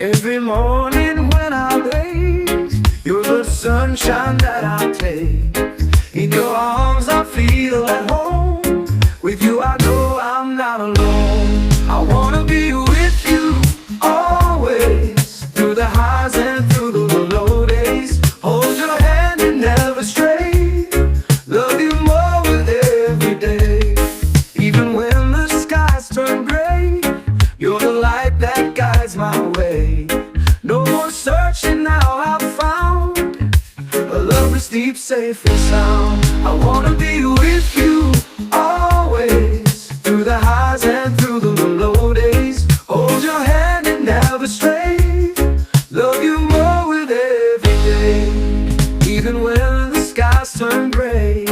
Every morning when I wake, you're the sunshine that I take. In your arms I feel at home. With you I know I'm not alone. I wanna be with you always, through the highs and through the low days. Hold your hand and never stray. Love you more with every day. Even when the skies turn gray, you're the light that guides my way. No more searching, now I've found a love that's deep, safe and sound. I wanna be with you always, through the highs and through the low days. Hold your hand and never stray. Love you more with every day. Even when the skies turn gray,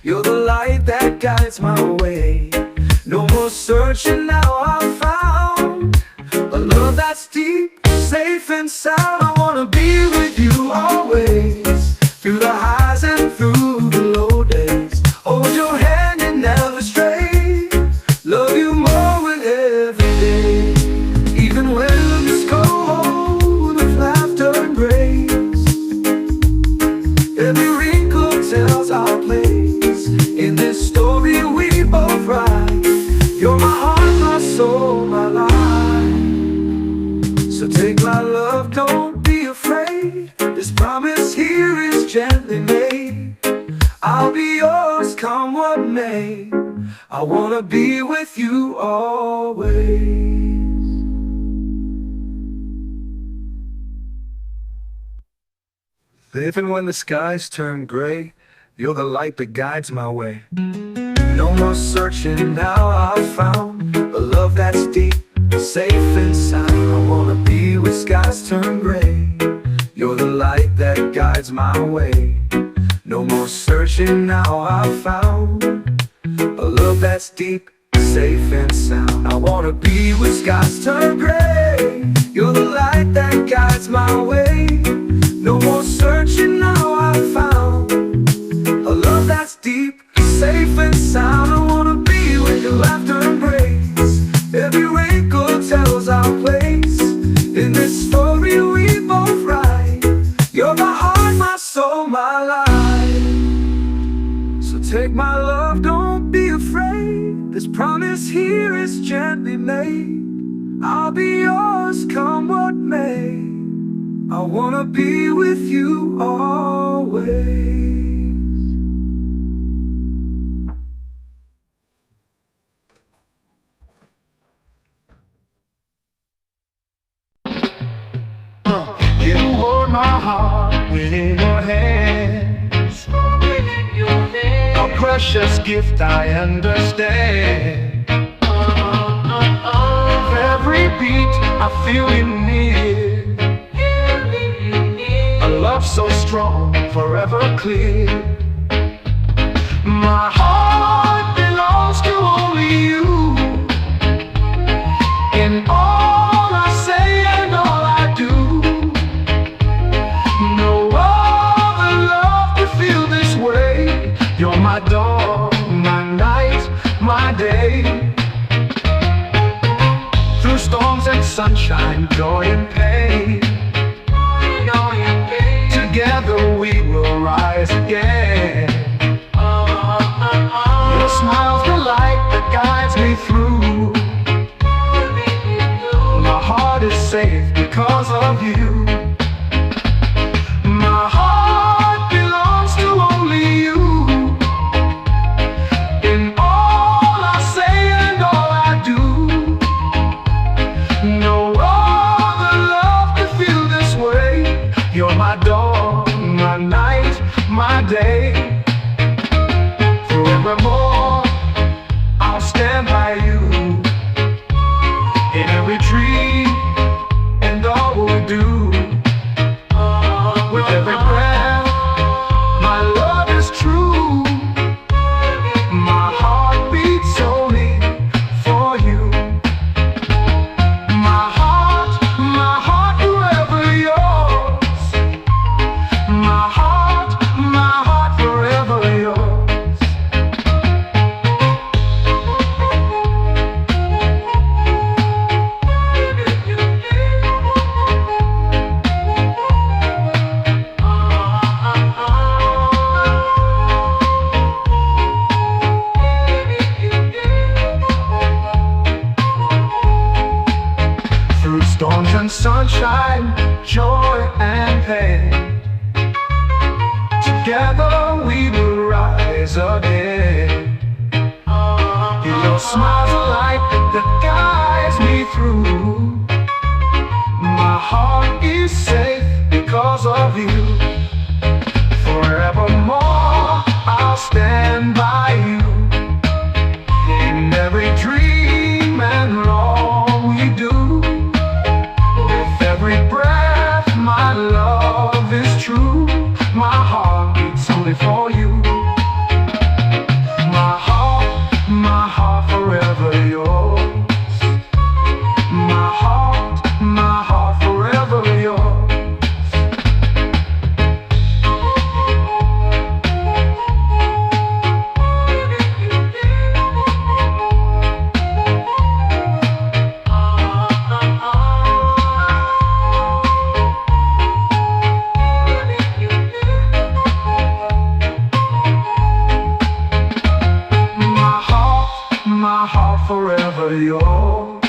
you're the light that guides my way. No more searching, now I've found a love that's deep, safe and sound. I wanna be with you always, through the highs and through the low days. Hold your hand and never stray. Love you more with every day. Even when it's cold, with laughter and grace. Every wrinkle tells our place in this story we both write. You're my heart, my soul, my life. So take my love, don't be afraid. This promise here is gently made. I'll be yours, come what may. I wanna be with you always. Even when the skies turn gray, you're the light that guides my way. No more searching, now I've found a love that's deep, safe and sound. I wanna be where skies turn gray. You're the light that guides my way. No more searching, now I've found a love that's deep, safe and sound. I wanna be where skies turn gray. You're the light that guides my way. No more searching, now I've found a love that's deep, safe and sound. I wanna be with your laughter and grace. Every wrinkle tells our place in this story we both write. You're my heart, my soul, my life. So take my love, don't be afraid. This promise here is gently made. I'll be yours, come what may. I wanna be with you always. You hold my heart within your hands. A precious gift, I understand. With every beat I feel you near. A love so strong, forever clear. My heart belongs to only you. In all I say and all I do, no other love could feel this way. You're my dawn, my night, my day. Through storms and sunshine, joy and pain, together we will rise again. Your smile's the light that guides me through. My heart is safe because of you. My heart belongs to only you. In all I say and all I do, no other love could feel this way. You're my dawn, my night, my day. Forevermore, I'll stand by you. In every tree and all we'll do. With every breath, my love is true. My heart beats only for you. My heart forever yours. My heart forever yours. mountain sunshine, joy and pain. Together we will rise again. Your smile's a light that guides me through. My heart is safe because of you. Forevermore I'll stand by you. In every dream and all we do. With every breath my love is true. My heart beats only for you. My heart forever yours. My heart forever yours. My heart forever yours.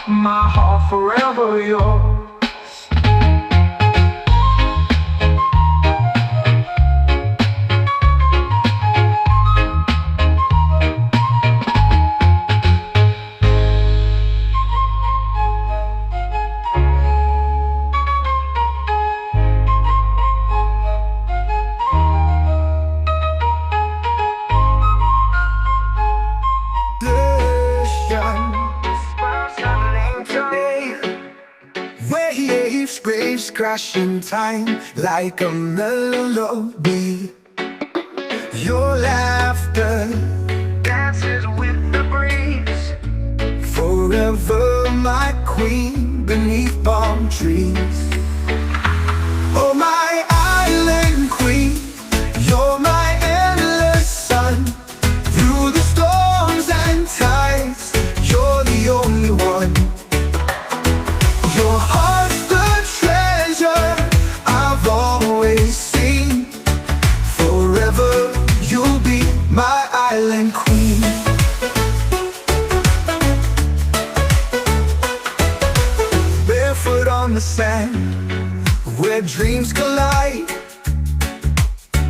My heart forever yours. Waves crash in time like a melody. Your laughter dances with the breeze. Forever my queen beneath palm trees. Oh my island queen, you're my endless sun. Through the storms and tides, you're the only one. Your heart's the treasure I've always seen. Forever you'll be my island queen. Barefoot on the sand, where dreams collide.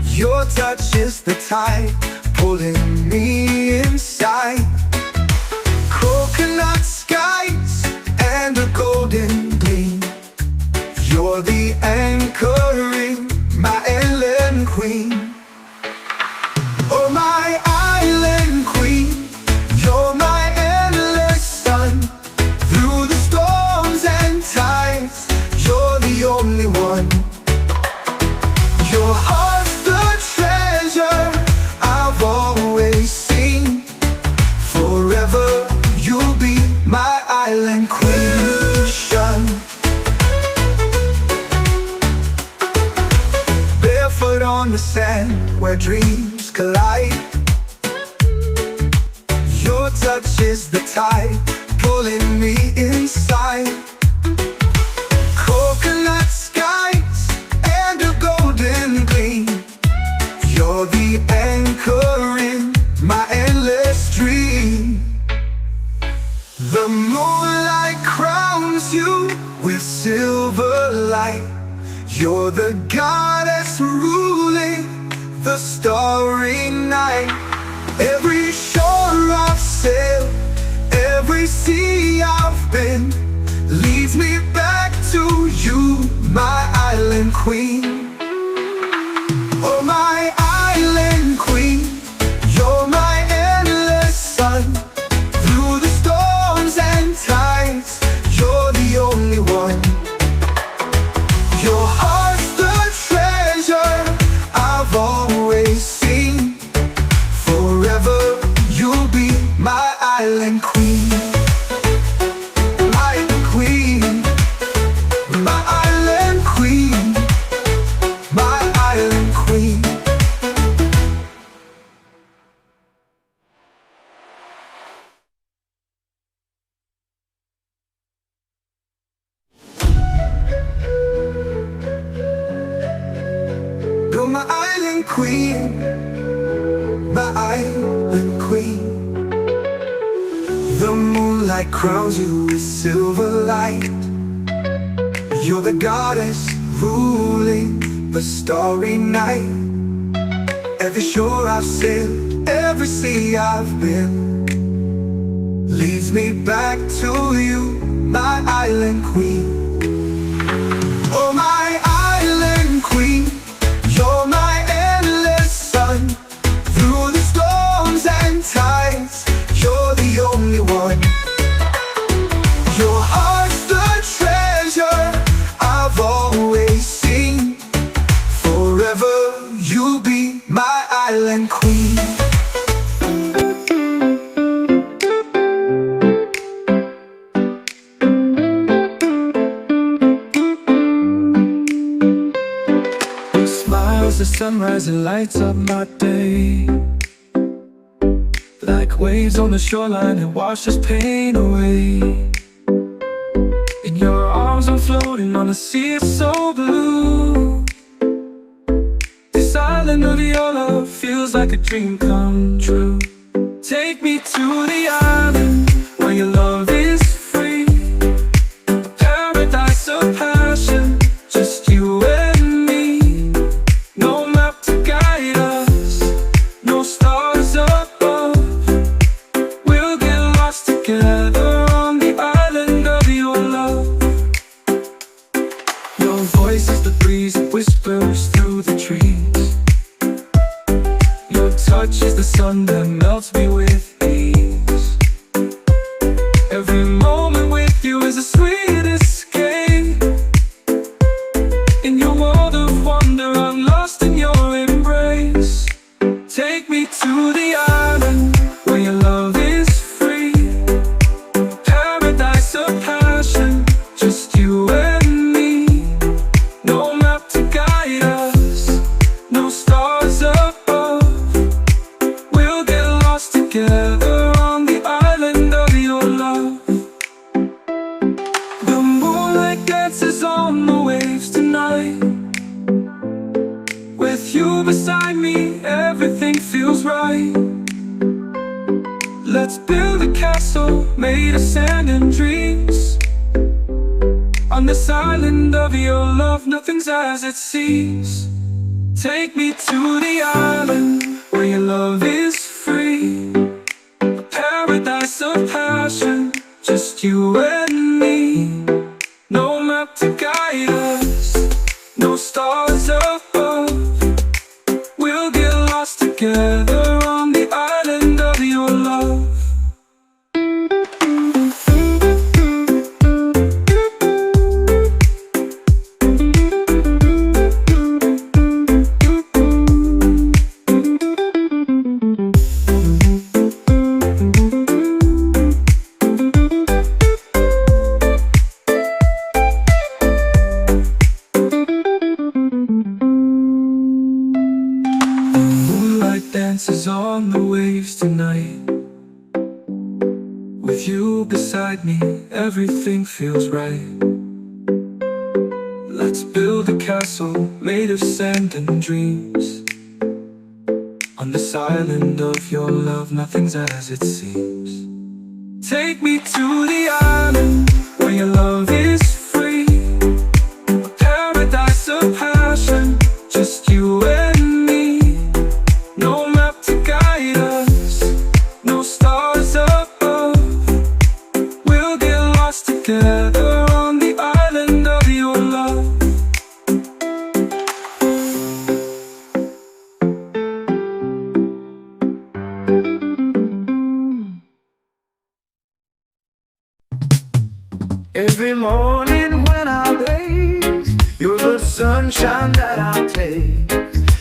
Your touch is the tide pulling me inside. Coconut skies and a golden gleam. You're the anchoring, my island queen. Oh my island queen, you're my endless sun. Through the storms and tides, you're the only one. Your heart's the treasure I've always seen. Forever you'll be my island queen. Barefoot on the sand, where dreams collide. Your touch is the tide pulling me inside. Coconut skies and a golden gleam. You're the anchor in my endless dream. The moonlight crowns you with silver light. You're the goddess ruling the starry night. Every shore I've sailed, every sea I've been, leads me back to you, my island queen. Oh my island queen, you're my endless sun. Through the storms and tides, you're the only one. Your heart's the treasure I've always seen. Forever you'll be my island queen. My island queen. My island queen. My island queen. You're my island queen, my island queen. The moonlight Moonlight crowns you with silver light. You're the goddess ruling the starry night. Every shore I've sailed, every sea I've been, leads me back to you, my island queen. Oh, my island queen, you're my endless sun. Through the storms and tides, you're the only one. Your heart's the treasure I've always seen. Forever you'll be my island queen. Your smile's the sunrise that lights up my day. Like waves on the shoreline that wash this pain away. In your arms I'm floating on a sea so blue. This island of your love feels like a dream come true. Take me to the island where your love is free. A paradise of passion, just you and me. No map to guide us, no stars above. We'll get lost together on the island of your love. Your voice is the breeze that whispers through the trees. Your touch is the sun that melts me with ease. Every moment with you is a sweet escape. In your world of wonder, I'm lost in your embrace. Take me to the island where your love is free. Paradise of passion, just you and me. No map to guide us, no stars above. We'll get lost together on the island of your love. The moonlight dances on the waves tonight. With you beside me, everything feels right. Let's build a castle made of sand and dreams. On this island of your love, nothing's as it seems. Take me to the island where your love is free. A paradise of passion, just you and me. No map to guide us, no stars above. We'll get lost together on the island of your love. Moonlight dances on the waves tonight. With you beside me, everything feels right. Let's build a castle made of sand and dreams. On this island of your love, nothing's as it seems. Take me to the island where your love is free. A paradise of passion, just you and me. No map to guide us, no stars above. We'll get lost together on the island of your love. Every morning when I blaze, you're the sunshine that I take.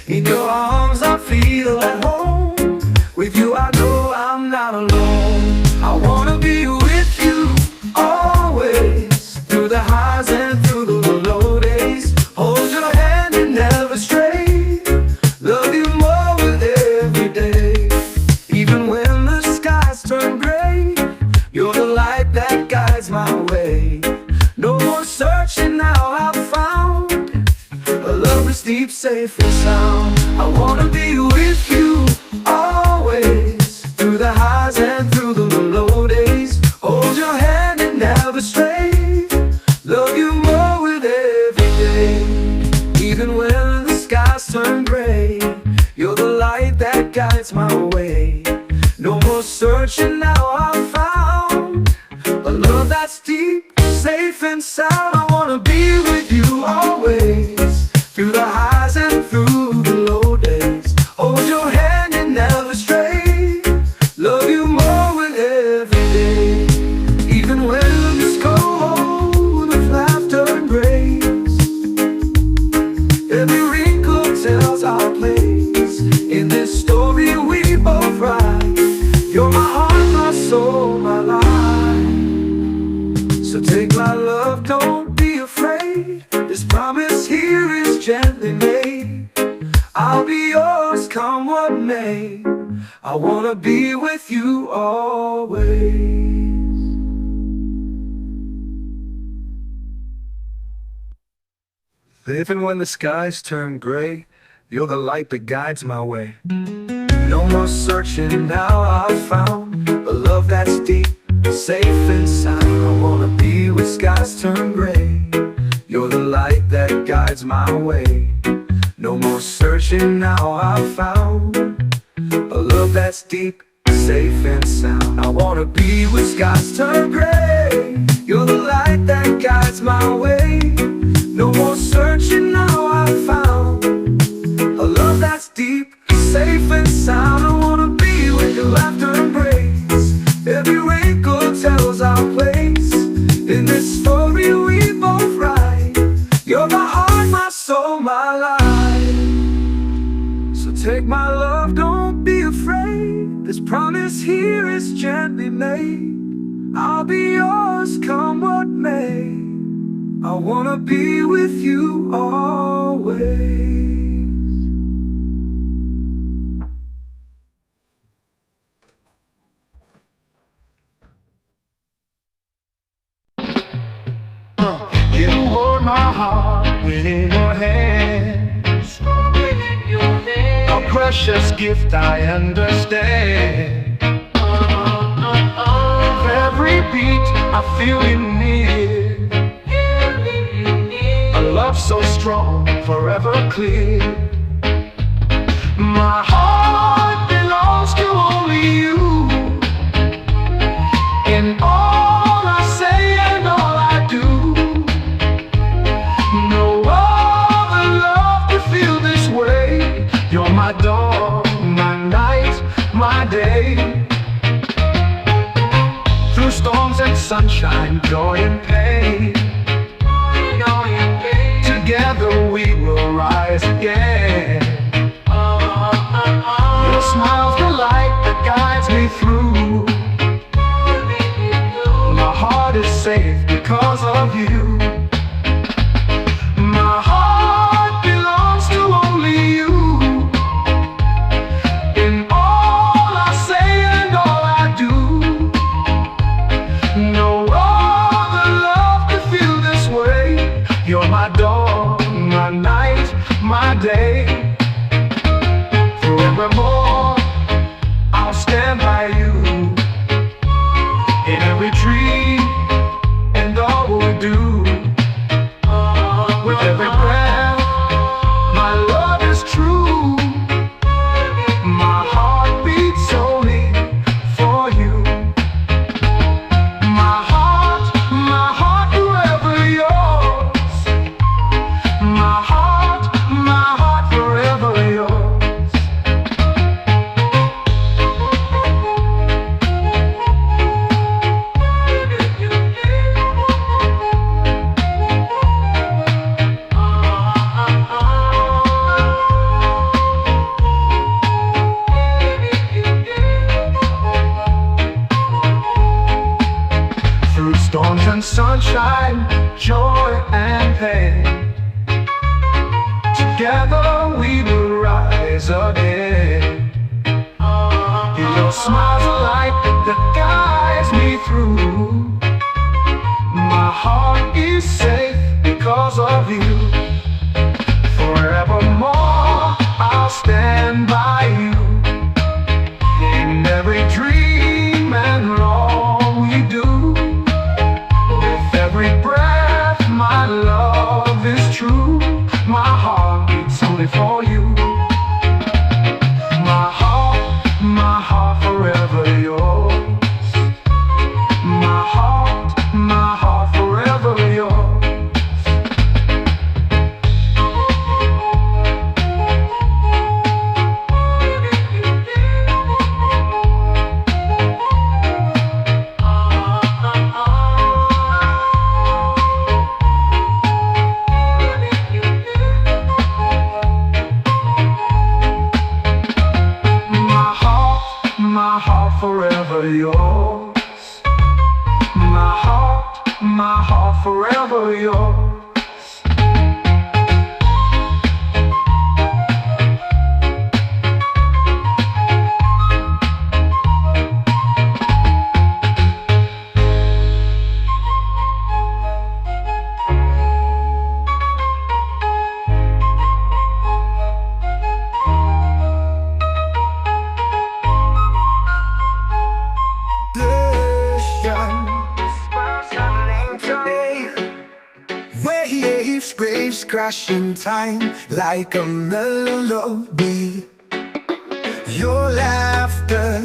In your arms I feel at home. With you I know I'm not alone. I wanna be with you always, through the highs and through the low days. Hold your hand and never stray. Love you more with every day. Even when the skies turn gray, you're the light that guides my way. No more searching, now I've found a love that's deep, safe and sound. I wanna be with you always, through the highs and through the low days. Hold your never stray. Love you more with every day. Even when the skies turn gray, you're the light that guides my way. No more searching, now I've found a love that's deep, safe and sound. I wanna be with you always, through the highs and through the low days. Hold your hand and never stray. Love you more with every day. Even when it's cold, with laughter and grace, every wrinkle tells our place. In this story we both write. You're my heart, my soul, my life. So take my love, don't be afraid. This promise here is gently made. I'll be yours, come what may. I wanna be with you always. Even when the skies turn gray, you're the light that guides my way. No more searching, now I've found a love that's deep, safe and sound. I wanna be where skies turn gray. You're the light that guides my way. No more searching, now I've found a love that's deep, safe and sound. I wanna be where skies turn gray. You're the light that guides my way. No more searching, now I've found a love that's deep, safe and sound. I wanna be with your laughter and grace. Every wrinkle tells our place. In this story we both write. You're my heart, my soul, my life. So take my love, don't be afraid. This promise here is gently made. I'll be yours, come what may. I wanna be with you always. You hold my heart within your hands. A precious gift, I understand. With every beat I feel you near. A love so strong, forever clear. My heart belongs to only you. In all I say and all I do, no other love can feel this way. You're my dawn, my night, my day. Through storms and sunshine, joy and pain, together we will rise again. Your smile's the light that guides me through. My heart is safe because of you. My heart belongs to only you. In all I say and all I do, no other love can feel this way. You're my dawn, my night, my day. Forevermore, I'll stand by you. In every dream and all we do. With every breath, my love is true. My heart beats only for you. My heart forever yours. My heart forever yours. Through storms and sunshine, joy and pain, together we will rise again. Your smile's a light that guides me through. My heart is safe because of you. Forevermore, I'll stand by you. In every dream and all we do. my heart forever yours. Waves crashing time like a melody. Your laughter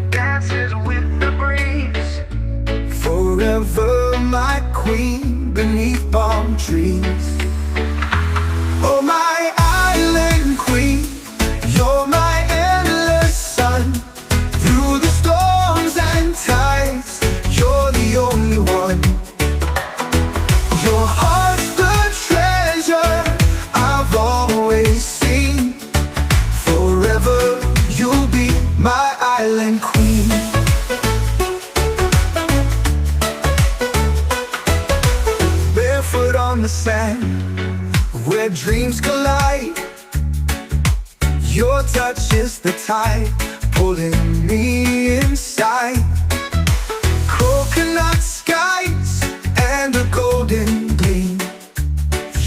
dances with the breeze. Forever my queen beneath palm trees. Oh my island queen, you're my endless sun. Through the storms and tides, you're the only one. Your heart's the treasure I've always seen. Forever you'll be my island queen. Barefoot on the sand where dreams collide. Your touch is the tide pulling me inside. Coconut skies and a golden gleam.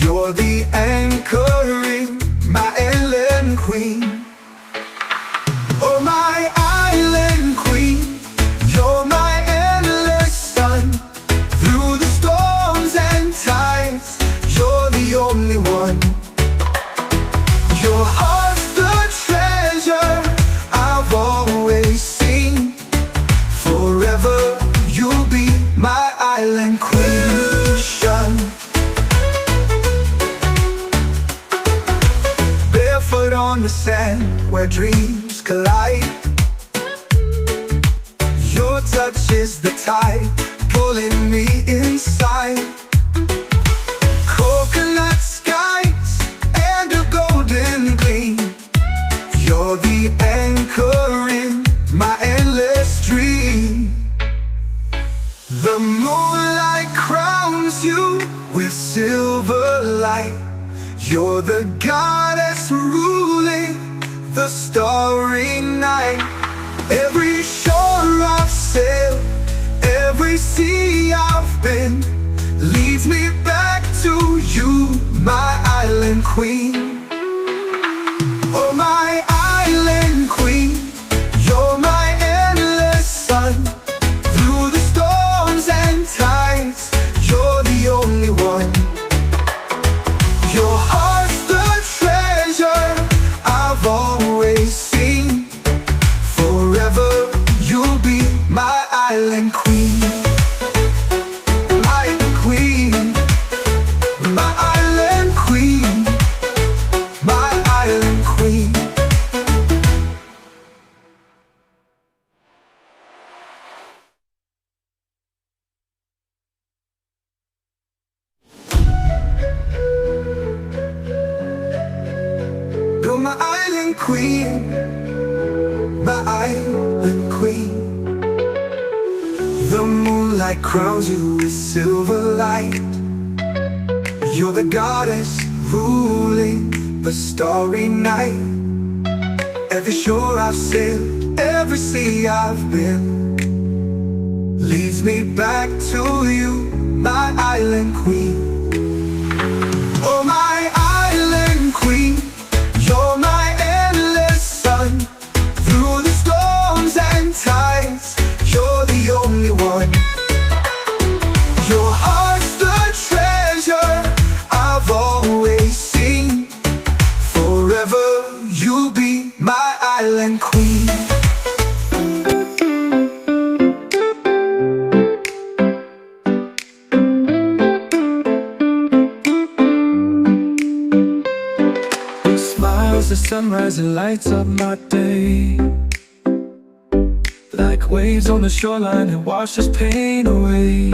You're the anchoring, my island queen. Oh my island queen, you're my endless sun. Through the storms and tides, you're the only one. Your heart's the treasure I've always seen. Forever you'll be my island queen. Barefoot on the sand where dreams collide. Your touch is the tide pulling me inside. Coconut skies and a golden gleam. You're the anchor in my endless dream. The moonlight crowns you with silver light. You're the goddess ruling the starry night. Every shore I've sailed, every sea I've been, leads me back to you, my island queen. Oh my island queen, you're my endless sun. Through the storms and tides, you're the only one. Your heart's the treasure I've always seen. Forever you'll be my island queen. My queen, my island queen, my island queen. You're my island queen, my island queen. The moonlight crowns you with silver light. You're the goddess ruling the starry night. Every shore I've sailed, every sea I've been, leads me back to you, my island queen. Oh my island queen, you're my endless sun. Through the storms and tides, you're the only one. Your heart's the treasure I've always seen. Forever you'll be my island queen. The sunrise, it lights up my day. Like waves on the shoreline, it washes pain away.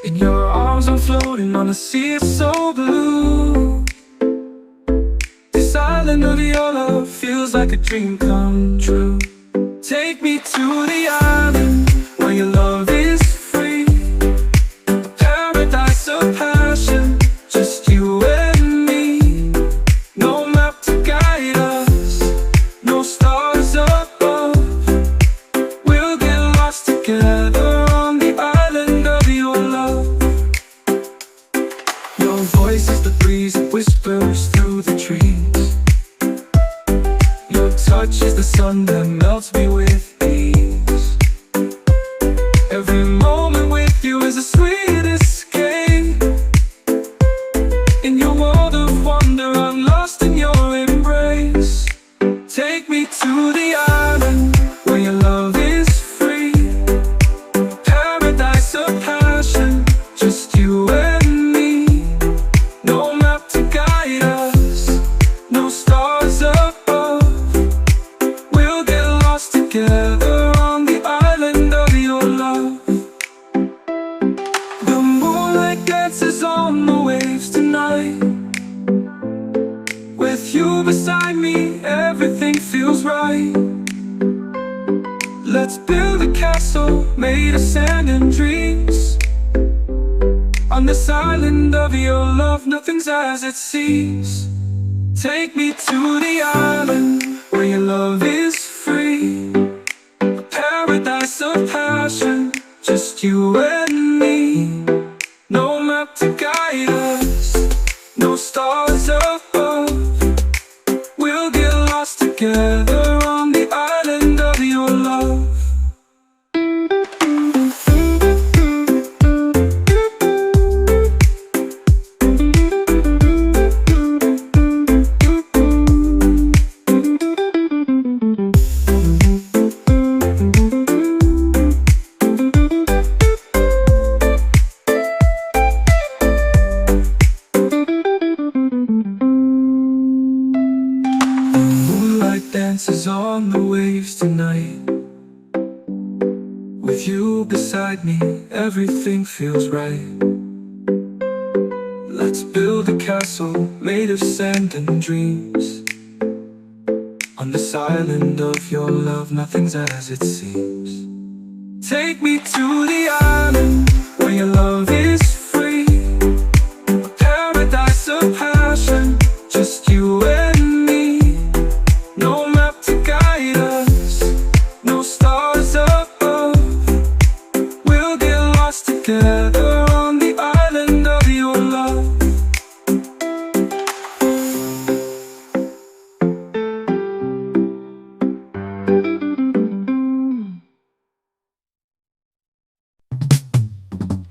In your arms I'm floating on a sea so blue. This island of your love feels like a dream come true. Take me to the island where your love is free. is a sweet escape. In your world of wonder, I'm lost in your embrace. Take me to the island where your love is free. Paradise of passion, just you and me. No map to guide us, no stars above. We'll get lost together on the island of your love. The moonlight dances on the waves tonight. With you beside me, everything feels right. Let's build a castle made of sand and dreams. On this island of your love, nothing's as it seems. Take me to the island where your love is free. A paradise of passion, just you and me. No map to guide us, no stars above. We'll get lost together on the island of your love. Dances on the waves tonight. With you beside me, everything feels right. Let's build a castle made of sand and dreams. On this island of your love, nothing's as it seems. Take me to the island where your love is free. A paradise of passion, just you and me. No map to guide us, no stars above. We'll get lost together on the island of your love.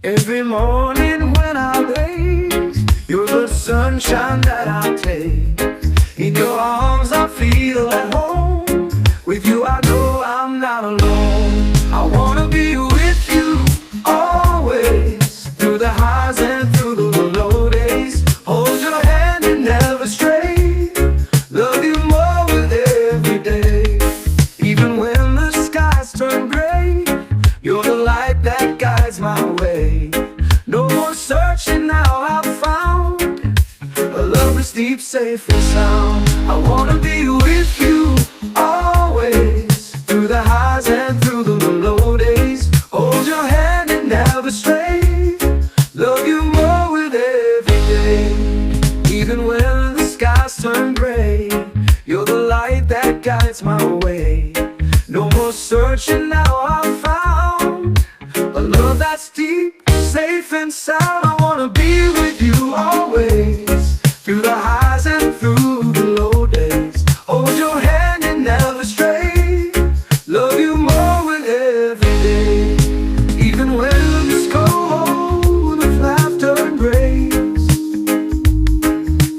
Every morning when I wake, you're the sunshine that I take. In your arms I feel at home. With you I know I'm not alone. I wanna be with you always, through the highs and through the low days. Hold your hand and never stray. Love you more with every day. Even when the skies turn gray, you're the light that guides my way. No more searching, now I've found a love that's deep, safe and sound. I wanna be with you always, through the highs and through the low days. Hold your hand and never stray. Love you more with every day. Even when the skies turn gray, you're the light that guides my way. No more searching, now I've found a love that's deep, safe and sound. I wanna be with you always, through the highs and through the low days. Hold your hand and never stray. Love you more with every day. Even when it's cold, with laughter and grace.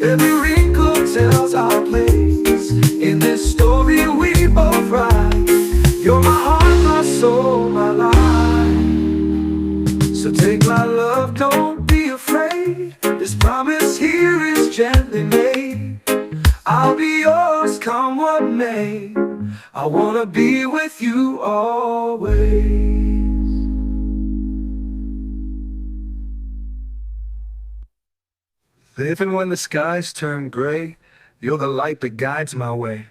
Every wrinkle tells our place in this story we both write. You're my heart, my soul, my life. So take my love, don't be afraid. This promise here is gently made. I'll be yours, come what may. I wanna be with you always. Even when the skies turn gray, you're the light that guides my way.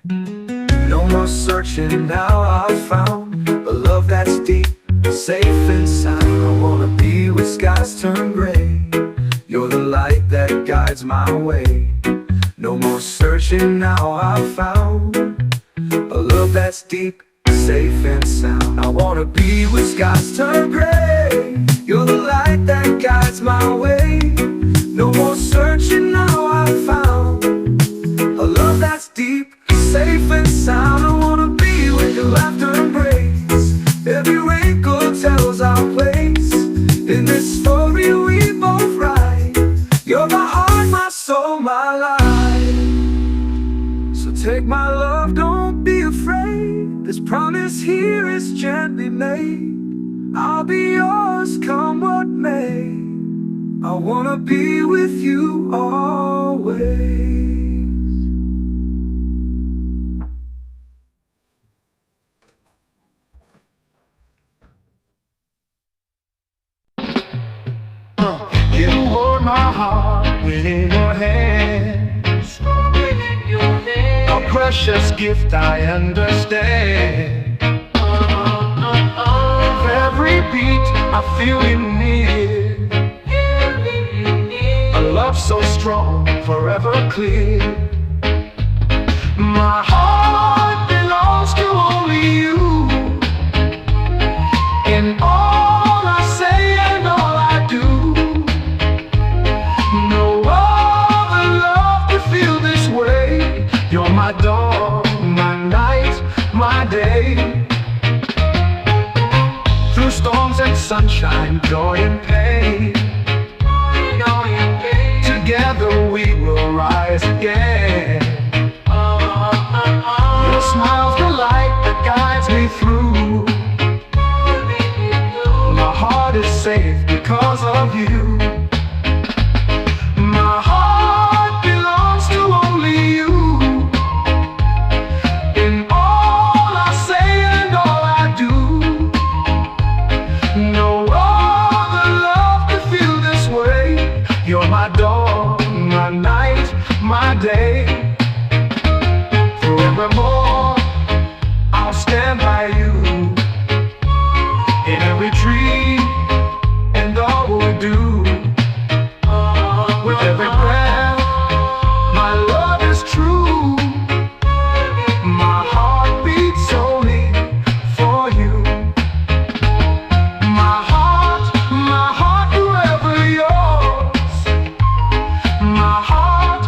No more searching, now I've found a love that's deep, safe and sound. I wanna be where skies turn gray. You're the light that guides my way. No more searching, now I've found a love that's deep, safe and sound. I wanna be where skies turn gray. You're the light that guides my way. No more searching, now I've found a love that's deep, safe and sound. I wanna be where your laughter embrace. Every wrinkle tells our place in this is here is gently made. I'll be yours come what may. I wanna be with you always. You hold my heart within your hands. A precious gift I understand. With every beat I feel you near. A love so strong, forever clear. My heart belongs to only you. In all I say and all I do, no other love could feel this way. You're my dawn, my night, my day. Through storms and sunshine, joy and pain, together we will rise again. Your smile's the light that guides me through. My heart is safe because of you. My heart belongs to only you. In all I say and all I do, no other love could feel this way. You're my dawn, my night, my day. Forevermore, I'll stand by you. In every tree and all we do. With every breath, my love is true. My heart beats only for you. My heart forever yours. My heart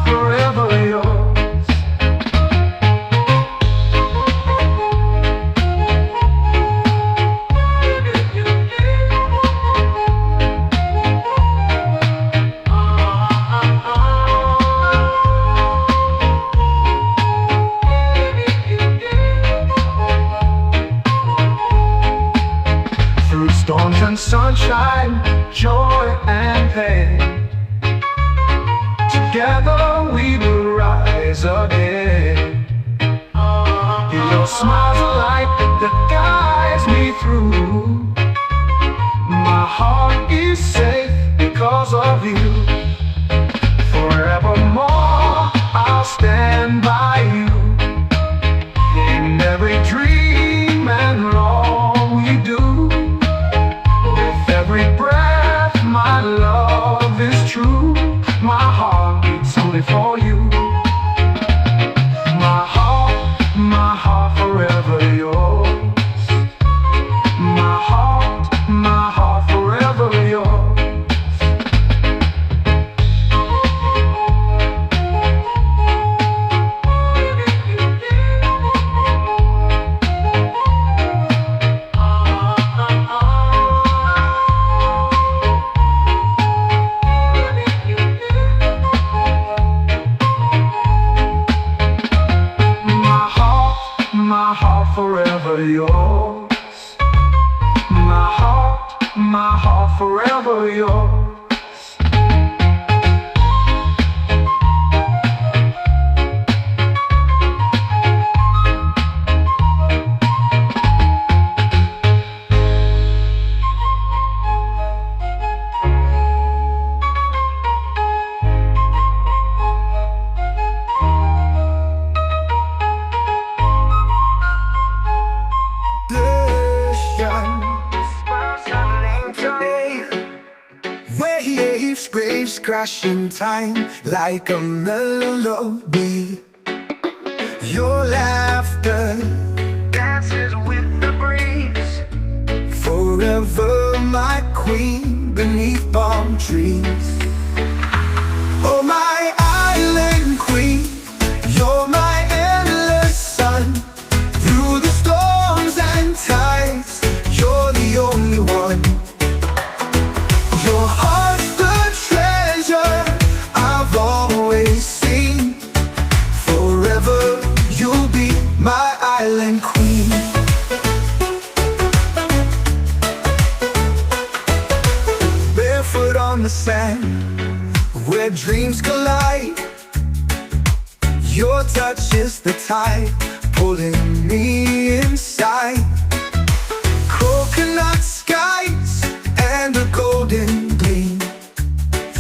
forever yours. Through storms and sunshine, joy and pain, together we will rise again. Your smile's a light that guides me through. My heart is safe because of you. Forevermore, I'll stand by you. In every dream and all we do. With every breath, my love is true. My heart beats only for you. My heart forever yours. My heart forever yours. My heart forever yours. My heart forever yours. Waves crashing time like a melody. Your laughter dances with the breeze. Forever my queen beneath palm trees. Oh my island queen, you're my endless sun. Through the storms and tides, you're the only one. Your heart's the treasure I've always seen. Forever you'll be my island queen. on the sand where dreams collide. Your touch is the tide pulling me inside. Coconut skies and a golden gleam.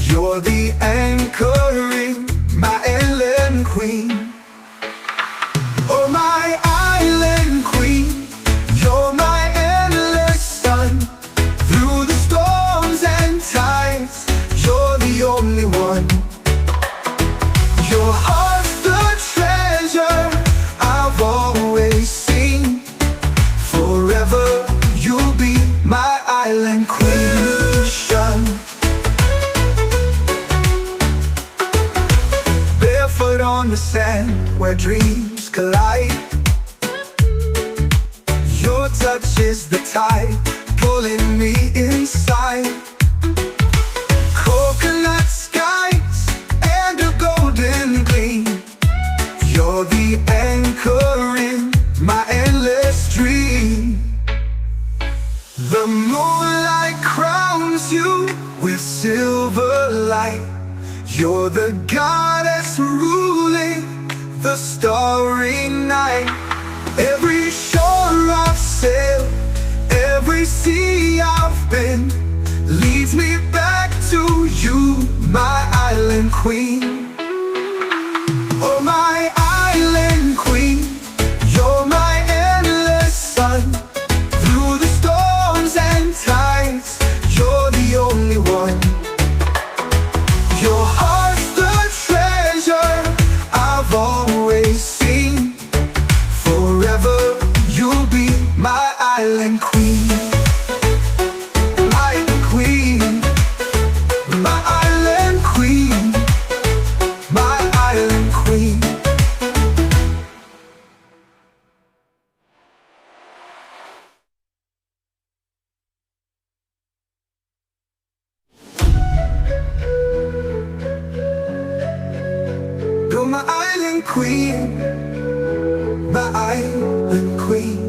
You're the anchoring, my island queen. Oh, my island queen, you're my endless sun. Through the storms and tides, you're the only one. Your heart's the treasure I've always seen. Forever you'll be my island queen. Barefoot on the sand where dreams collide. Your touch is the tide pulling me inside. Coconut skies and a golden gleam. You're the anchor in my endless dream. The moonlight crowns you with silver light. You're the goddess ruling the starry night. Every shore I've sailed, every sea I've been, leads me back to you, my island queen. Oh, my island queen, you're my endless sun. Through the storms and tides, you're the only one. Your heart's the treasure I've always seen. Forever you'll be my island queen. My island queen. My island queen. My island queen. You're my island queen, my island queen.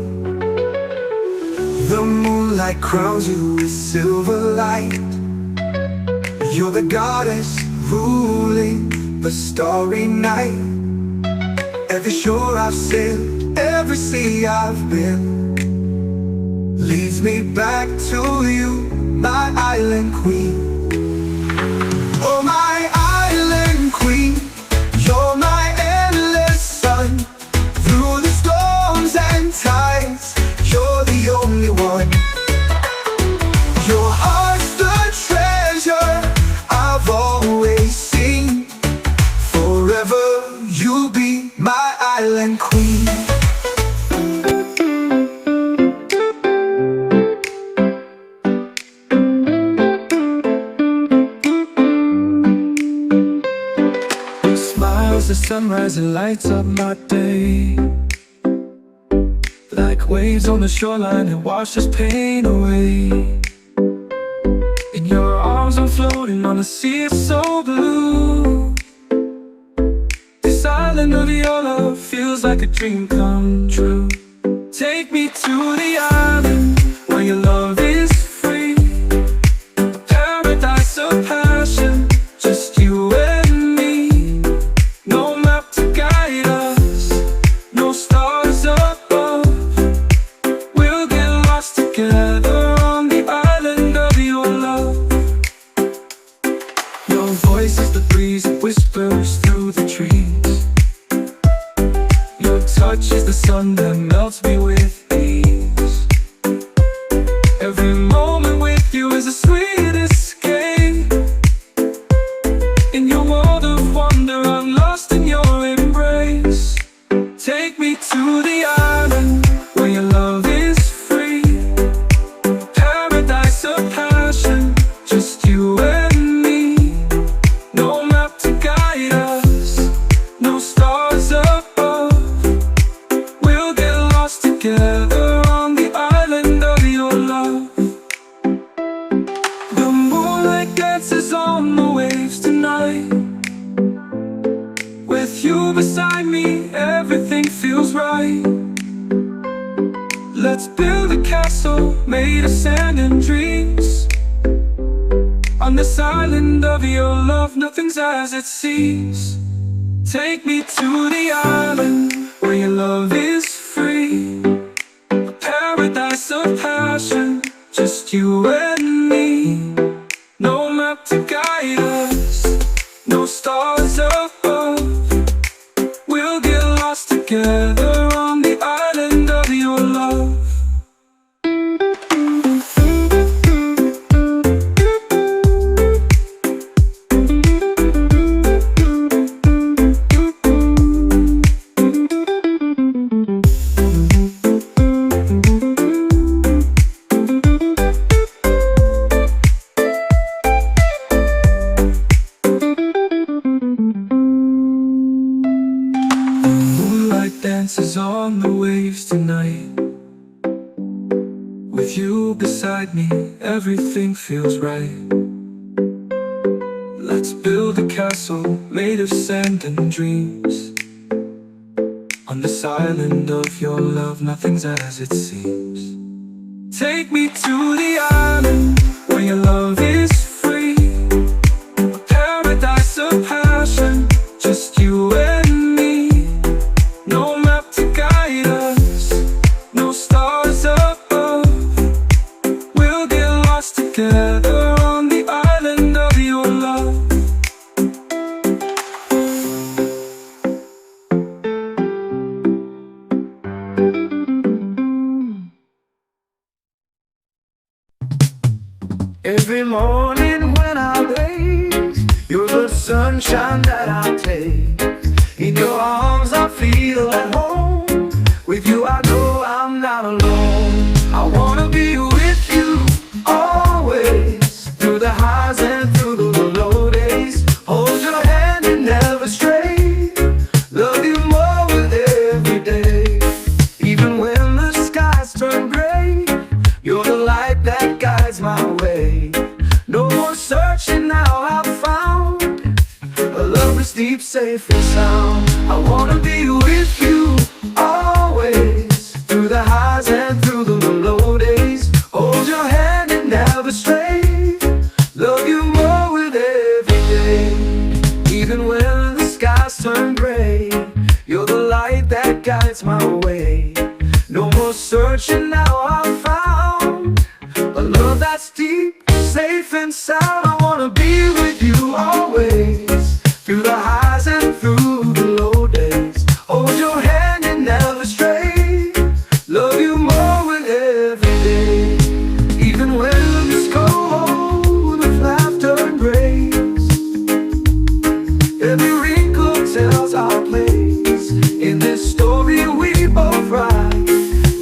The moonlight crowns you with silver light. You're the goddess ruling the starry night. Every shore I've sailed, every sea I've been, leads me back to you, my island queen. Oh, my island queen, you're my endless sun. Through the storms and tides, you're the only one. Your heart's the treasure I've always seen. Forever you'll be my island queen. The sunrise, it lights up my day. Like waves on the shoreline, it washes pain away. In your arms I'm floating on a sea so blue. This island of your love feels like a dream come true. Take me to the island where your love is free. A paradise of passion, just you and me. No map to guide us, no stars above. We'll get lost together on the island of your love. Your voice is the breeze that whispers through the trees. Your touch is the sun that melts me with ease. Every moment with you is a sweet escape. In your world of wonder, I'm lost in your embrace. Take me to the island where your love is free. Paradise of passion, just you and me. No map to guide us, no stars above. We'll get lost together on the island of your love. The moonlight dances on the waves tonight. With you beside me, everything feels right. Let's build a castle made of sand and dreams. Our On this island of your love, nothing's as it seems. Take me to the island where your love is free. A paradise of passion, just you and me. No map to guide us, no stars above. We'll get lost together on the island of your love. Dances on the waves tonight. With you beside me, everything feels right. Let's build a castle made of sand and dreams. On this island of your love, nothing's as it seems. Take me to the island where your love is free. A paradise of passion, just you and me. No map to guide us, no stars above. We'll get lost together on the island of your love. Every morning when I wake, you're the sunshine that I take. In your arms I feel at home. With you I know I'm not alone. I wanna be with you always, through the highs and through the low days. Hold your hand and never stray. Love you more with every day. Even when the skies turn gray, you're the light that guides my way. No more searching, now I've found a love that's deep, safe and sound. I wanna be with you always, through the highs and through the low days. Hold your hand and never stray. Love you more with every day. Even when the skies turn gray, you're the light that guides my way. No more searching, now I've found a love that's deep, safe and sound. I wanna be with you always, through the highs and through the low days. Hold your hand and never stray. Love you more with every day. Even when it's cold, with laughter and grace. Every wrinkle tells our place. In this story we both write.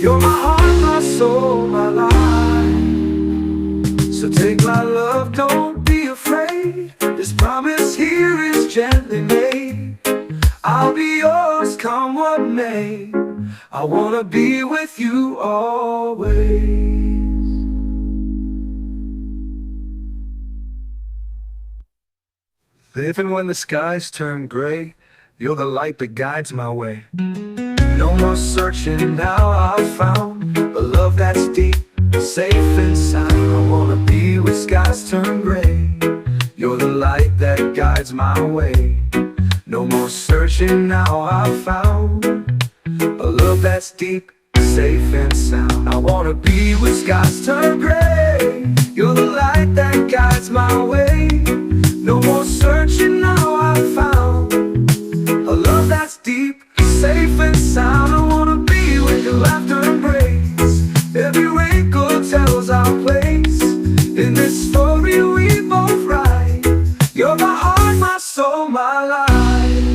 You're my heart, my soul, my life. So take my love, don't be afraid. This promise here is gently made. I'll be yours, come what may. I wanna be with you always. Even when the skies turn gray, you're the light that guides my way. No more searching, now I've found a love that's deep, safe and sound. I wanna be where skies turn gray. You're the light that guides my way. No more searching, now I've found a love that's deep, safe and sound. I wanna be where skies turn gray. You're the light that guides my way. No more searching, now I've found a love that's deep, safe and sound. I wanna be with your laughter and grace. Every wrinkle tells our place. In this story we both write. You're my heart, my soul, my life.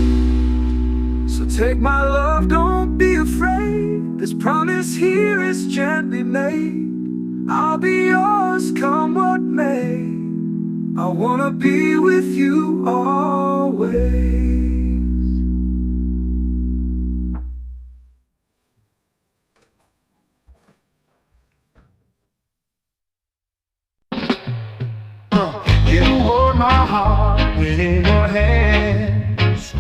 So take my love, don't be afraid. This promise here is gently made. I'll be yours, come what may. I wanna be with you always. You hold my heart within your hands.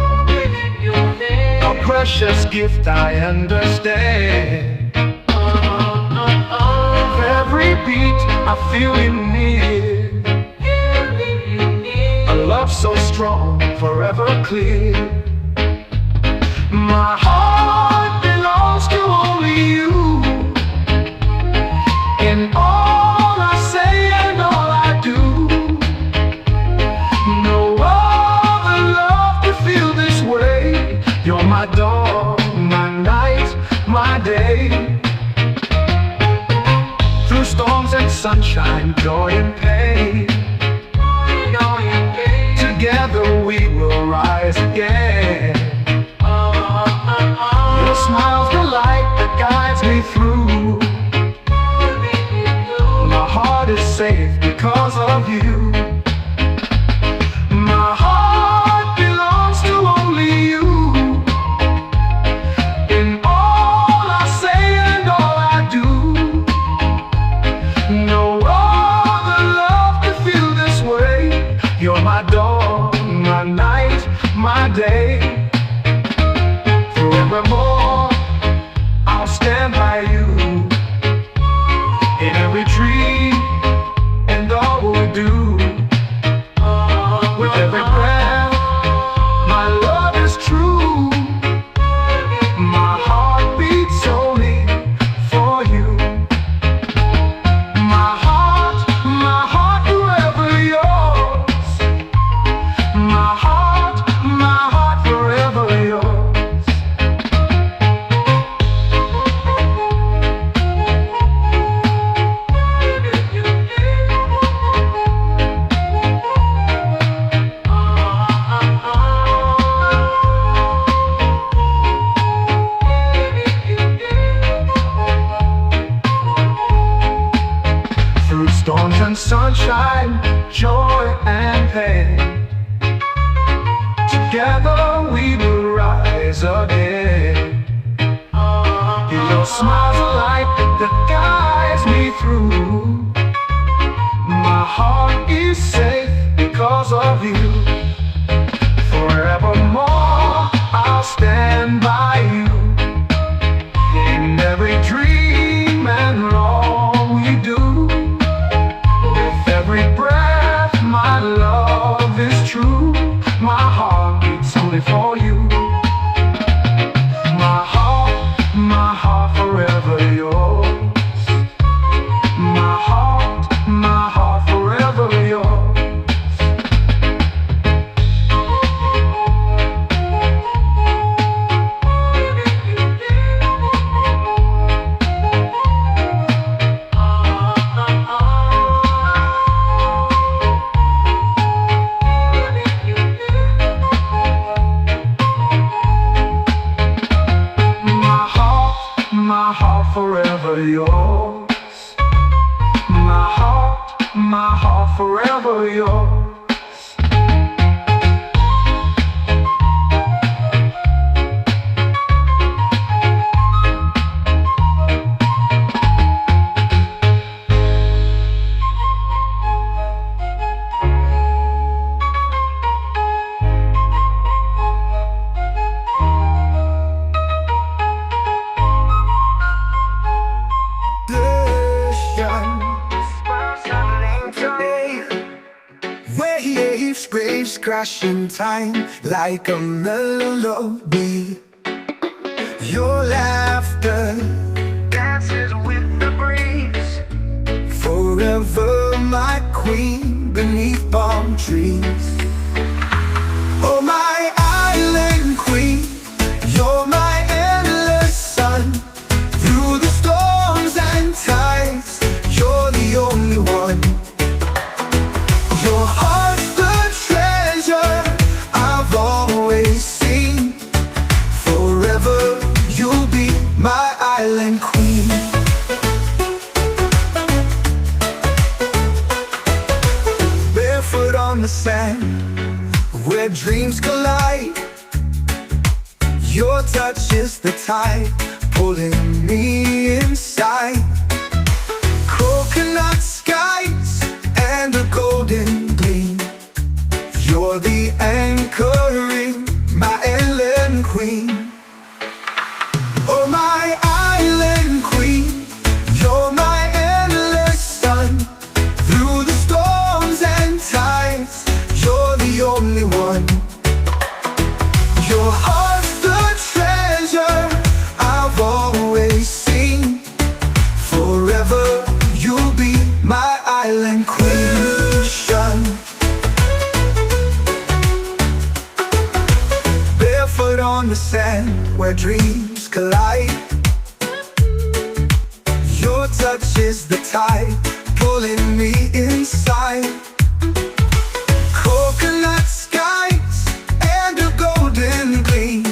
A precious gift, I understand. With every beat I feel you near. strong, forever clear. My heart belongs to only you. In all I say and all I do, no other love to feel this way. You're my dawn, my night, my day. Through storms and sunshine, joy and pain, together we will rise again. Your smile's the light that guides me through. My heart is safe because of you. My heart belongs to only you. In all I say and all I do, no other love to feel this way. You're my dawn, my night, my day. Forevermore, I'll stand by you. In every dream and all we do, with every breath, my love is true. My heart beats only for you. My heart forever yours. My heart forever yours. Through storms and sunshine, joy and pain, together we will rise again. Your smile's a light that guides me through. My heart is safe because of you. Forevermore, I'll stand by you. In every dream and all we do, with every breath, my love is true. My heart beats only for you. My heart forever yours. My heart forever yours. My heart forever yours. My heart forever yours. Waves crashing time like a melody. Your laughter dances with the breeze. Forever my queen beneath palm trees. Oh my island queen, you're my endless sun. Through the storms and tides, you're the only one. Your heart's the treasure I've always seen. Forever you'll be my island queen. Barefoot on the sand, where dreams collide. Your touch is the tide pulling me inside. Coconut skies and a golden gleam. You're the anchoring, my island queen. Oh my island queen, you're my endless sun. Through the storms and tides, you're the only one. where dreams collide. Your touch is the tide pulling me inside. Coconut skies and a golden gleam.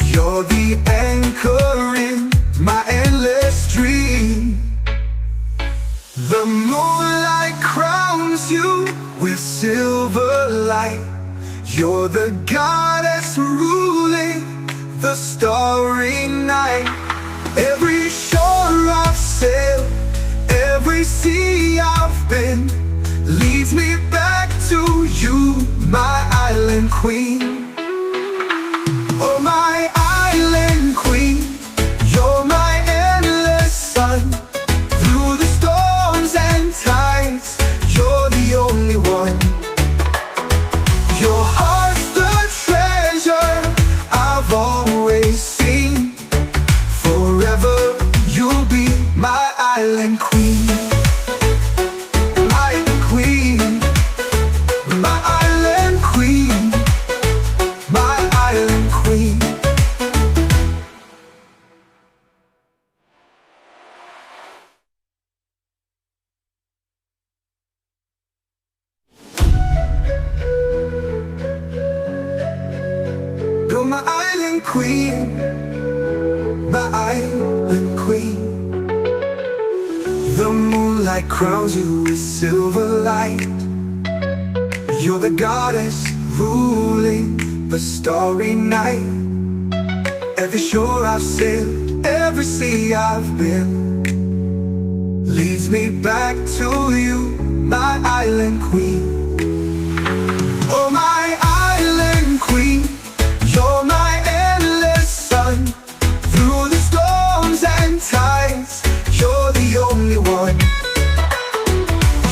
You're the anchor in my endless dream. The moonlight crowns you with silver light. You're the goddess ruling the starry night. Every shore I've sailed, every sea I've been, leads me back to you, my island queen. Oh, my island queen, you're my endless sun. Through the storms and tides, you're the only one. Your heart's the treasure I've always seen. Forever you'll be my island queen. Island queen, my island queen, my island queen. You're my island queen, my island queen. The moonlight crowns you with silver light. You're the goddess ruling the starry night. Every shore I've sailed, every sea I've been, leads me back to you, my island queen. Oh, my island queen, you're my endless sun. Through the storms and tides, you're the only one.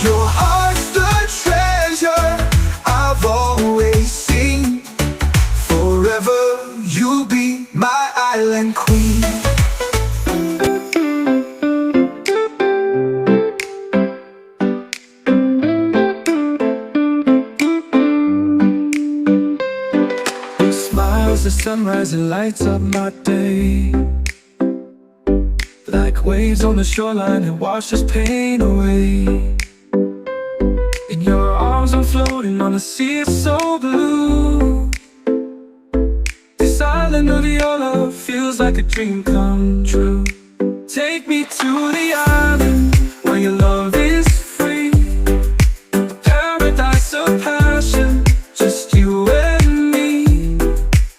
Your heart's the treasure I've always seen. Forever you'll be my island queen. The sunrise, it lights up my day. Like waves on the shoreline, it washes pain away. In your arms I'm floating on a sea so blue. This island of your love feels like a dream come true. Take me to the island where your love is free. A paradise of passion, just you and me.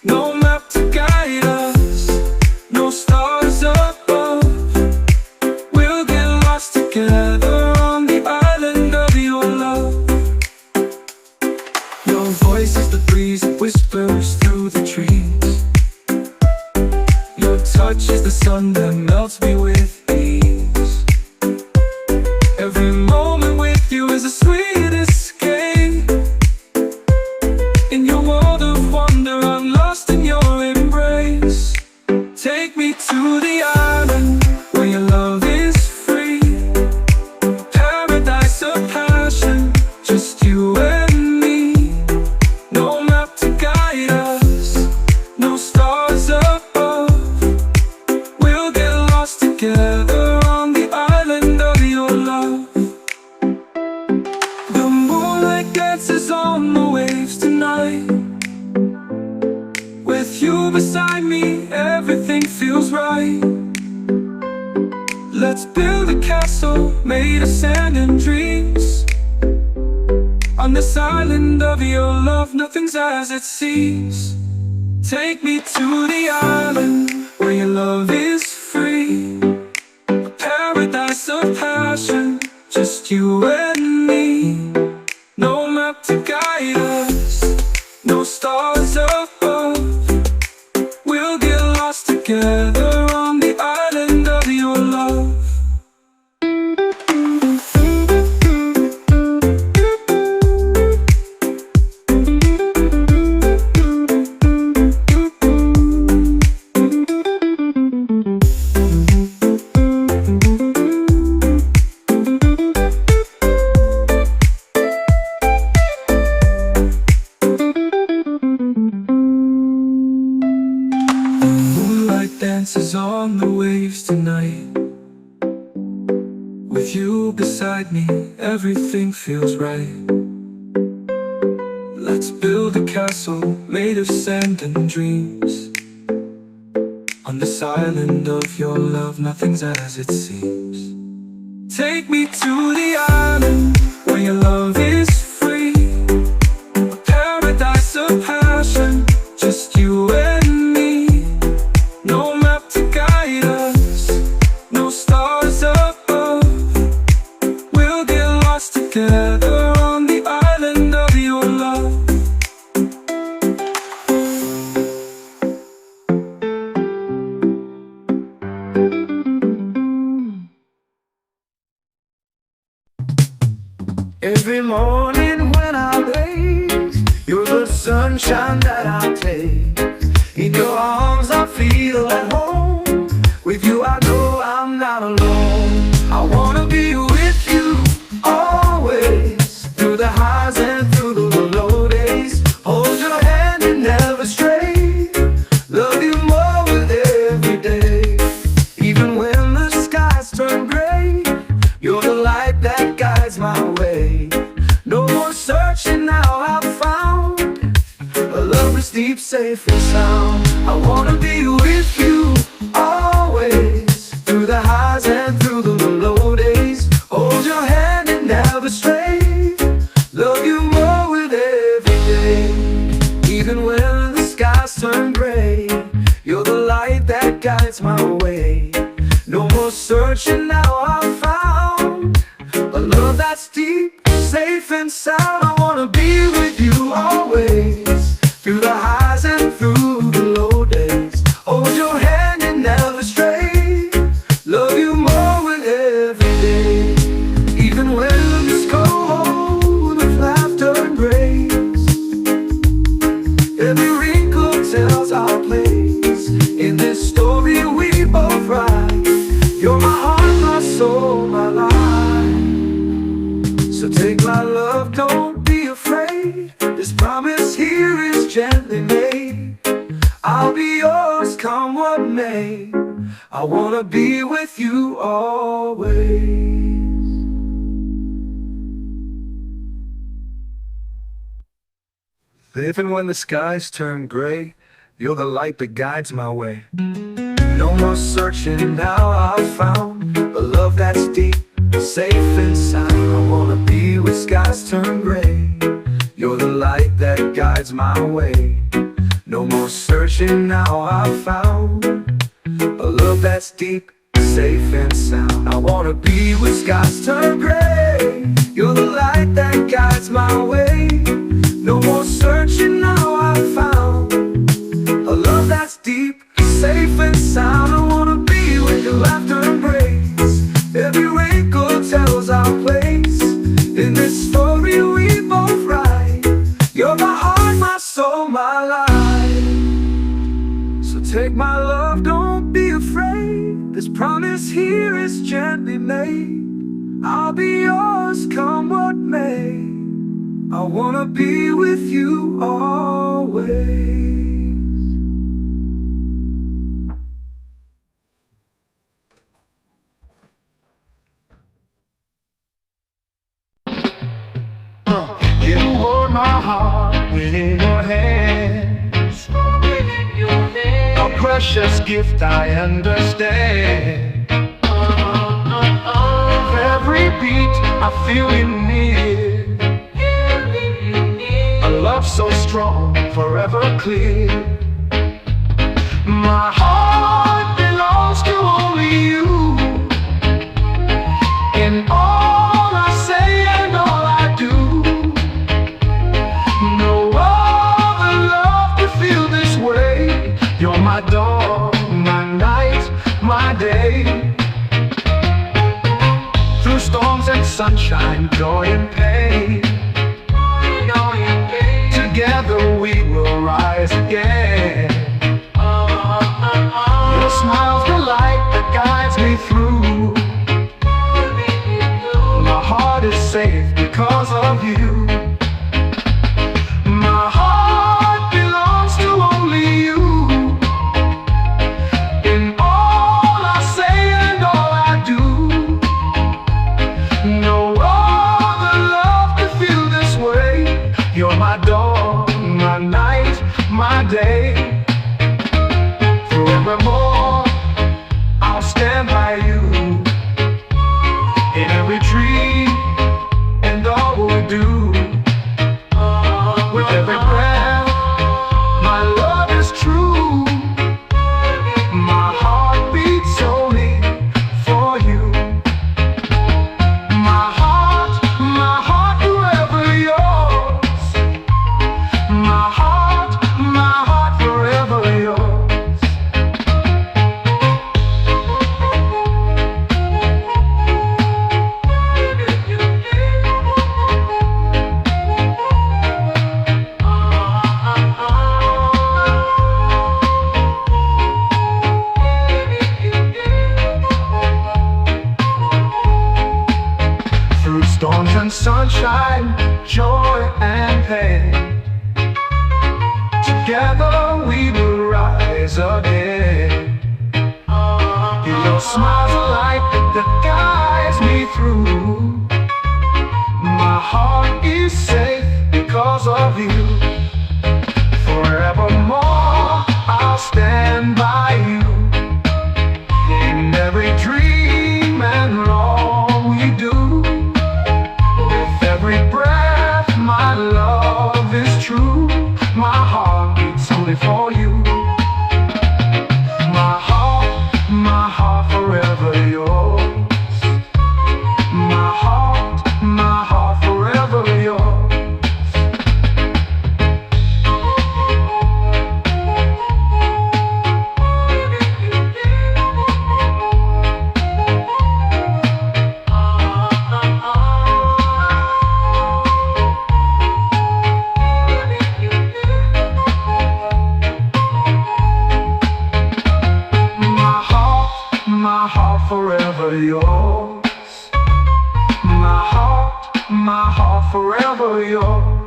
No map to guide us, no stars above. We'll get lost together on the island of your love. Your voice is the breeze that whispers through the trees. Your touch is the sun that melts me with ease. Every moment with you is a sweet escape. In your world of wonder, I'm lost in your embrace. Take me to the island where your love is free. Paradise of passion, just you and me. No map to guide us, no stars above. We'll get lost together on the island of your love. The moonlight dances on the waves tonight. With you beside me, everything feels right. Let's build a castle made of sand and dreams. On this island of your love, nothing's as it seems. Take me to the island where your love is free. A paradise of passion, just you and me. No map to guide us, no stars above. We'll get lost together on the island of your love. beside me, everything feels right. Let's build a castle made of sand and dreams. On this island of your love, nothing's as it seems. Take me to the island where your love is free, a paradise of passion, just you and me. No map to guide us, no stars above. We'll get lost together on the island of your love. Every morning when I wake, you're the sunshine that I take. In your arms I feel at home. With you I know I'm not alone. I wanna be with you always, through the highs and through the low days. Hold your hand and never stray. Love you more with every day. Even when the skies turn gray, you're the light that guides my way. No more searching, now I've found a love that's deep, safe and sound. I wanna be with you always, through the highs and through the low days. Hold your hand and never stray. Love you more with every day. Even when the skies turn gray, you're the light that guides my way. No more searching, now I've found a love that's deep, safe and sound. I wanna be with you always, through the highs and through the low days. Hold your hand and never stray. Love you more with every day. Even when it's cold, with laughter and grace. Every wrinkle tells our place in this story we both write. You're my heart, my soul, my life. So take my love, don't be afraid. This promise here is gently made. I'll be yours, come what may. I wanna be with you always. Even when the skies turn gray, you're the light that guides my way. No more searching, now I've found a love that's deep, safe and sound. I wanna be where skies turn gray. You're the light that guides my way. No more searching, now I've found a love that's deep, safe and sound. I wanna be where skies turn gray. You're the light that guides my way. No more searching, now I've found a love that's deep, safe and sound. I wanna be with your laughter and grace. Every wrinkle tells our place in this story we both write. You're my heart, my soul, my life. So take my love, don't be afraid. This promise here is gently made. I'll be yours, come what may. I wanna be with you always. You hold my heart within your hands. A precious gift, I understand. With every beat I feel you near. A love so strong, forever clear. My heart belongs to only you. In all I say and all I do, no other love could feel this way. You're my dawn, my night, my day. Through storms and sunshine, joy and pain, together we will rise again. Your smile's the light that guides me through. My heart is safe because of you. My heart belongs to only you. In all I say and all I do, no do. With every breath, my love is true. My heart beats only for you. My heart forever yours. My heart forever yours. Through storms and sunshine, joy and pain, together we will rise again. Your smile's a light that guides me through. My heart is safe because of you. Forevermore, I'll stand by you. In every dream and all we do. With every breath, my love is true. My heart beats only for you. My heart forever yours. My heart forever yours. My heart forever yours. My heart forever yours.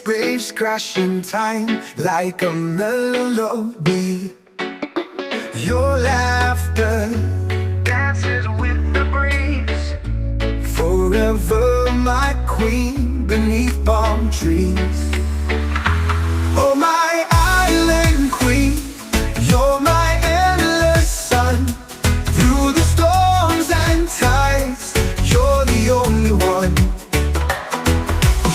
Waves crashing time like a melody. Your laughter dances with the breeze. Forever my queen beneath palm trees. Oh my island queen, you're my endless sun. Through the storms and tides, you're the only one.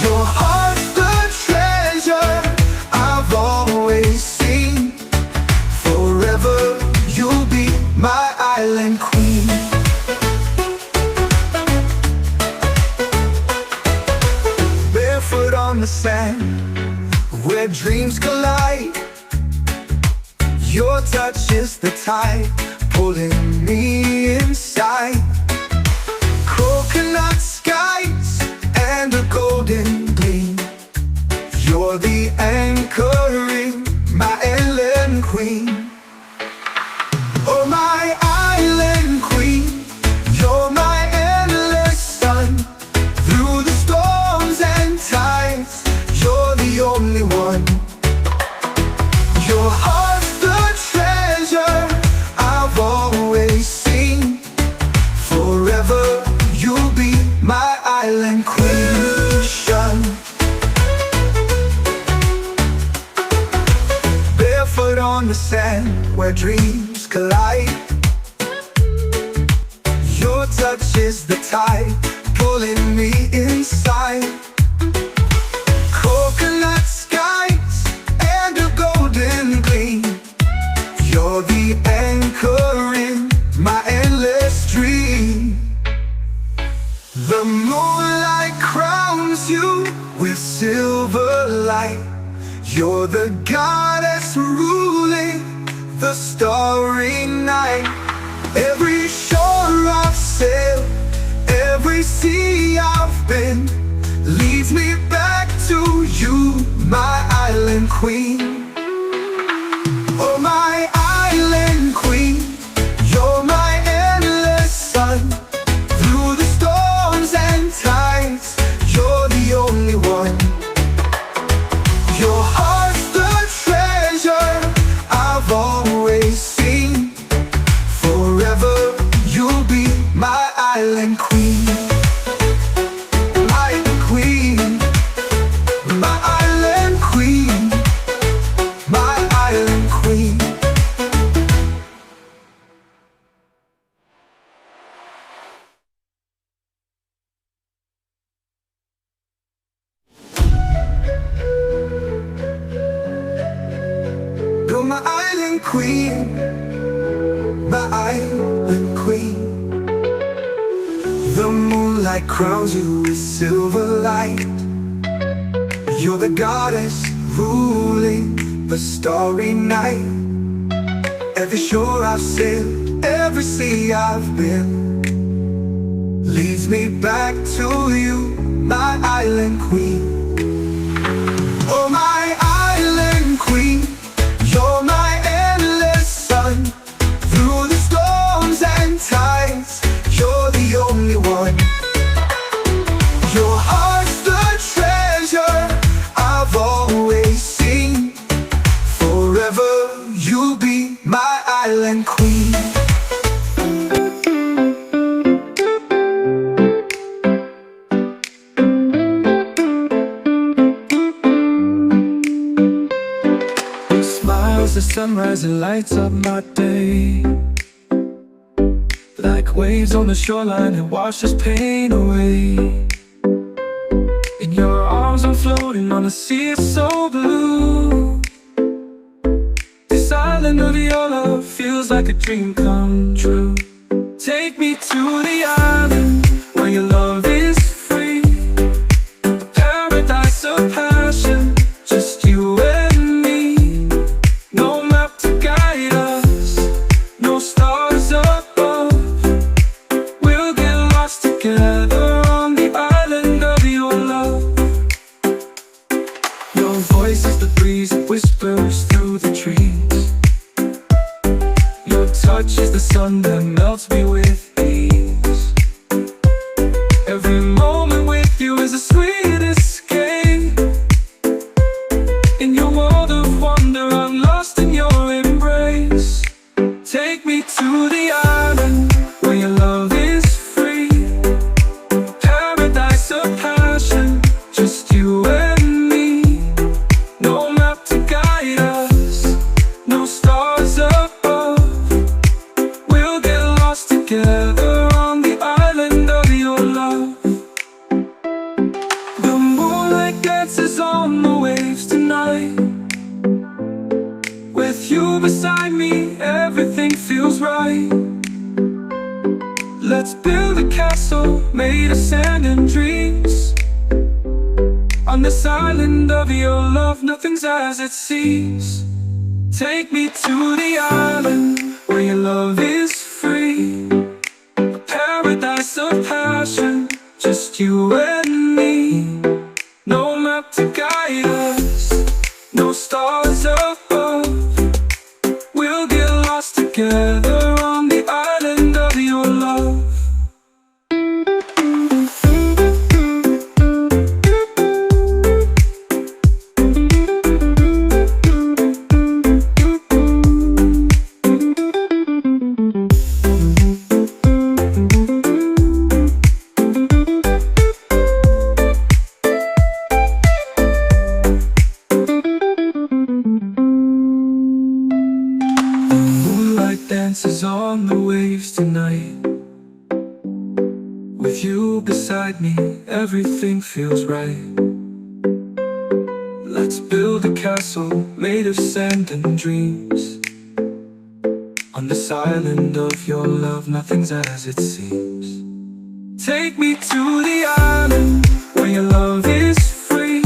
Your heart's the treasure I've always seen. Forever you'll be my island queen. Barefoot on the sand, where dreams collide. Your touch is the tide pulling me inside. Coconut skies and a golden gleam. You're the anchoring, my island queen. Oh my island queen, you're my endless sun. Through the storms and tides, you're the only one. Your heart's the treasure I've always seen. Forever you'll be my island queen. Barefoot on the sand, where dreams collide. Your touch is the tide pulling me inside. Coconut skies and a golden gleam. You're the anchor in my endless dream. The moonlight crowns you with silver light. You're the goddess ruling the starry night. Every shore I've sailed, every sea I've been, leads me back to you, my island queen. Oh my island queen, you're my endless sun. Through the storms and tides, you're the my island queen, my island queen. The moonlight crowns you with silver light. You're the goddess ruling the starry night. Every shore I've sailed, every sea I've been, leads me back to you, my island queen. Oh, my island queen, you're my endless sun. Through the storms and tides, you're the only one. Your heart's the treasure I've always seen. Forever you'll be my island queen. Your smile's the sunrise that lights up my day. Like waves on the shoreline, it washes pain away. In your arms I'm floating on a sea so blue. This island of your love feels like a dream come true. Take me to the island where your love is free. A paradise of passion, just you and me. No map to guide us, no stars above. We'll get lost together on the island of your love. Your voice is the breeze that whispers through the trees. Your touch is the sun that melts me with ease. Every moment with you is a sweet escape. In your world of wonder, I'm lost in your embrace. Take me to the island where your love is free. Paradise of passion, just you and me. No map to guide us, no stars above. We'll get lost together on the island of your love. The moonlight dances on the waves tonight. With you beside me, everything feels right. Let's build a castle made of sand and dreams. On this island of your love, nothing's as it seems. Take me to the island where your love is free. A paradise of passion, just you and me. No map to guide us, no stars above. We'll get lost together on the island of your love. Moonlight dances on the waves tonight. With you beside me, everything feels right. Let's build a castle made of sand and dreams. On this island of your love, nothing's as it seems. Take me to the island where your love is free.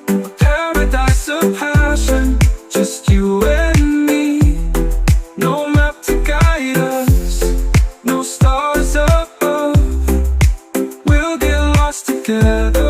A paradise of passion, just you and me. No map to guide us, no stars above. We'll get lost together